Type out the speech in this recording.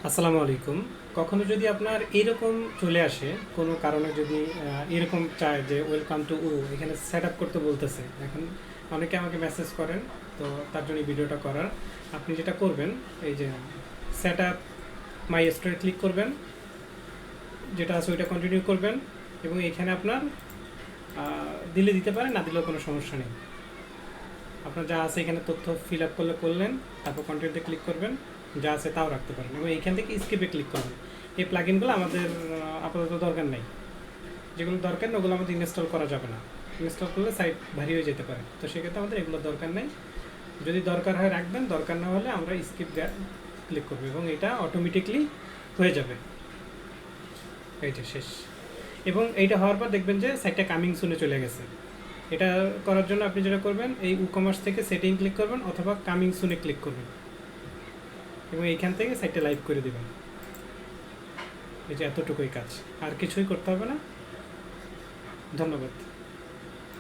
আসসালামু আলাইকুম। কখনো যদি আপনার এরকম চলে আসে, কোনো কারণে যদি এরকম চায় যে ওয়েলকাম টু এখানে সেট আপ করতে বলতেছে, এখন অনেকে আমাকে মেসেজ করেন, তো তার জন্য এই ভিডিওটা করার। আপনি যেটা করবেন, এই যে সেট আপ মাই স্টোরে ক্লিক করবেন, যেটা আছে ওইটা কন্টিনিউ করবেন, এবং এখানে আপনার দিলে দিতে পারেন, না দিলেও কোনো সমস্যা নেই। আপনার যা আছে এখানে তথ্য ফিল আপ করলে করলেন, তারপর কন্টিনিউতে ক্লিক করবেন, যা আছে তাও রাখতে পারেন, এবং এইখান থেকে স্কিপে ক্লিক করবেন। এই প্লাগইনগুলো আমাদের আপাতত দরকার নেই। যেগুলো দরকার না ওগুলো আমাদের ইনস্টল করা যাবে না। ইনস্টল করলে সাইট ভারী হয়ে যেতে পারে, তো সেক্ষেত্রে আমাদের এগুলো দরকার নেই। যদি দরকার হয় রাখবেন, দরকার না হলে আমরা স্কিপ ক্লিক করবো, এবং এটা অটোমেটিকলি হয়ে যাবে। এই যে শেষ। এবং এইটা হওয়ার পর দেখবেন যে সাইটটা কামিং সুনে চলে গেছে। এটা করার জন্য আপনি যেটা করবেন, এই কমার্স থেকে সেটিং ক্লিক করবেন অথবা কামিং সুনে ক্লিক করবেন, এবং এইখান থেকে সাইটটা লাইভ করে দেবেন। এই যে এতটুকুই কাজ, আর কিছুই করতে হবে না। ধন্যবাদ।